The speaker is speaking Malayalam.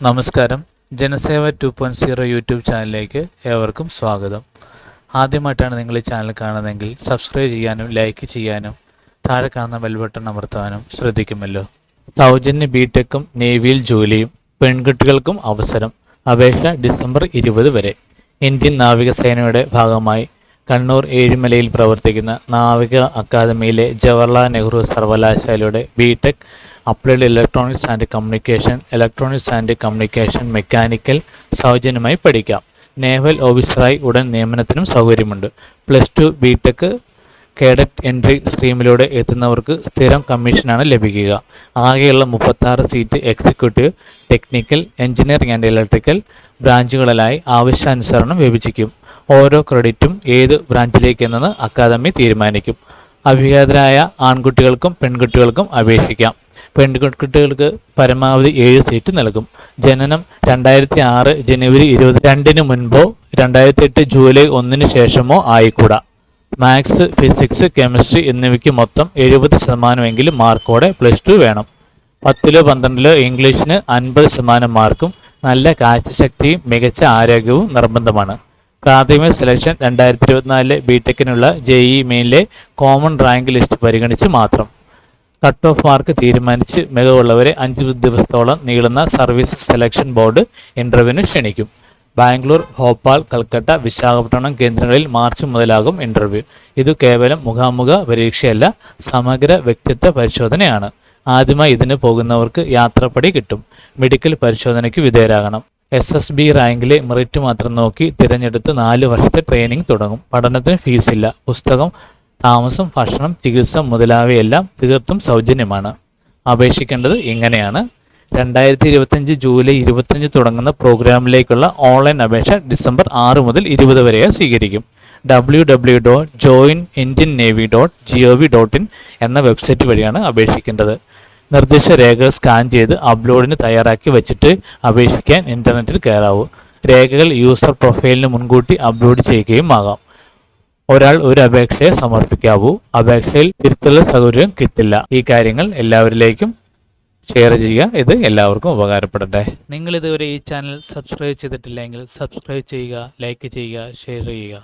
നമസ്കാരം. ജനസേവ 2.0 യൂട്യൂബ് ചാനലിലേക്ക് ഏവർക്കും സ്വാഗതം. ആദ്യമായിട്ടാണ് നിങ്ങൾ ഈ ചാനൽ കാണുന്നതെങ്കിൽ സബ്സ്ക്രൈബ് ചെയ്യാനും ലൈക്ക് ചെയ്യാനും താഴെ കാണുന്ന ബെൽ ബട്ടൺ അമർത്താനും ശ്രദ്ധിക്കുമല്ലോ. സൗജന്യ ബിടെക്കും നേവിയിൽ ജോലിയും പെൺകുട്ടികൾക്കും അവസരം. അപേക്ഷ ഡിസംബർ 20 വരെ. ഇന്ത്യൻ നാവികസേനയുടെ ഭാഗമായി കണ്ണൂർ ഏഴിമലയിൽ പ്രവർത്തിക്കുന്ന നാവിക അക്കാദമിയിലെ ജവഹർലാൽ നെഹ്റു സർവകലാശാലയുടെ BTech applied electronics and communication mechanical സൗജന്യമായി പഠിക്കാം. നേവൽ ഓഫീസറായി ഉടൻ നിയമനത്തിനും സൗകര്യമുണ്ട്. +2 ബിടെക് കേഡറ്റ് എൻട്രി സ്ട്രീമിലൂടെ എത്തുന്നവർക്ക് സ്ഥിരം കമ്മീഷനാണ് ലഭിക്കുക. ആകെയുള്ള 36 seat executive, technical, engineering and electrical ബ്രാഞ്ചുകളിലായി ആവശ്യാനുസരണം വിഭജിക്കും. ഓരോ ക്രെഡിറ്റും ഏത് ബ്രാഞ്ചിലേക്കെന്നത് അക്കാദമി തീരുമാനിക്കും. അവിവാഹിതരായ ആൺകുട്ടികൾക്കും പെൺകുട്ടികൾക്കും അപേക്ഷിക്കാം. പെൺകുട്ടികൾക്ക് പരമാവധി 7 സീറ്റ് നൽകും. ജനനം 2006 ജനുവരി 22 മുൻപോ 2008 ജൂലൈ 1 ശേഷമോ ആയിക്കൂടാ. മാത്സ്, ഫിസിക്സ്, കെമിസ്ട്രി എന്നിവയ്ക്ക് മൊത്തം 70% മാർക്കോടെ +2 വേണം. 10ലോ 12ലോ ഇംഗ്ലീഷിന് 50% മാർക്കും നല്ല കാഴ്ചശക്തിയും മികച്ച ആരോഗ്യവും നിർബന്ധമാണ്. പ്രാഥമിക സെലക്ഷൻ 2024 ബിടെക്കിനുള്ള JEE മെയിനിലെ കോമൺ റാങ്ക് ലിസ്റ്റ് പരിഗണിച്ച് മാത്രം. കട്ട് ഓഫ് മാർക്ക് തീരുമാനിച്ച് മികവുള്ളവരെ 5 ദിവസത്തോളം നീളുന്ന സർവീസ് സെലക്ഷൻ ബോർഡ് ഇൻ്റർവ്യൂവിന് ക്ഷണിക്കും. ബാംഗ്ലൂർ, ഭോപ്പാൽ, കൽക്കട്ട, വിശാഖപട്ടണം കേന്ദ്രങ്ങളിൽ മാർച്ച് മുതലാകും ഇൻ്റർവ്യൂ. ഇത് കേവലം മുഖാമുഖ പരീക്ഷയല്ല, സമഗ്ര വ്യക്തിത്വ പരിശോധനയാണ്. ആദ്യമായി ഇതിന് പോകുന്നവർക്ക് യാത്രപ്പടി കിട്ടും. മെഡിക്കൽ പരിശോധനയ്ക്ക് വിധേയരാകണം. SSB റാങ്കിലെ മെറിറ്റ് മാത്രം നോക്കി തിരഞ്ഞെടുത്ത് 4 വർഷത്തെ ട്രെയിനിങ് തുടങ്ങും. പഠനത്തിന് ഫീസില്ല. പുസ്തകം, താമസം, ഭക്ഷണം, ചികിത്സ മുതലായവയെല്ലാം തീർത്തും സൗജന്യമാണ്. അപേക്ഷിക്കേണ്ടത് ഇങ്ങനെയാണ്. 2025 ജൂലൈ 25 തുടങ്ങുന്ന പ്രോഗ്രാമിലേക്കുള്ള ഓൺലൈൻ അപേക്ഷ ഡിസംബർ 6 മുതൽ 20 വരെ സ്വീകരിക്കും. www.joinindiannavy.gov.in എന്ന വെബ്സൈറ്റ് വഴിയാണ് അപേക്ഷിക്കേണ്ടത്. നിർദ്ദിഷ്ട രേഖകൾ സ്കാൻ ചെയ്ത് അപ്ലോഡിന് തയ്യാറാക്കി വച്ചിട്ട് അപേക്ഷിക്കാൻ ഇൻ്റർനെറ്റിൽ കയറാവൂ. രേഖകൾ യൂസർ പ്രൊഫൈലിന് മുൻകൂട്ടി അപ്ലോഡ് ചെയ്യുകയും ആകാം. ഒരാൾ ഒരു അപേക്ഷയെ സമർപ്പിക്കാവൂ. അപേക്ഷയിൽ തിരുത്തൽ സൗകര്യം കിട്ടില്ല. ഈ കാര്യങ്ങൾ എല്ലാവരിലേക്കും ഷെയർ ചെയ്യുക. ഇത് എല്ലാവർക്കും ഉപകാരപ്പെടട്ടെ. നിങ്ങൾ ഇതുവരെ ഈ ചാനൽ സബ്സ്ക്രൈബ് ചെയ്തിട്ടില്ലെങ്കിൽ സബ്സ്ക്രൈബ് ചെയ്യുക, ലൈക്ക് ചെയ്യുക, ഷെയർ ചെയ്യുക.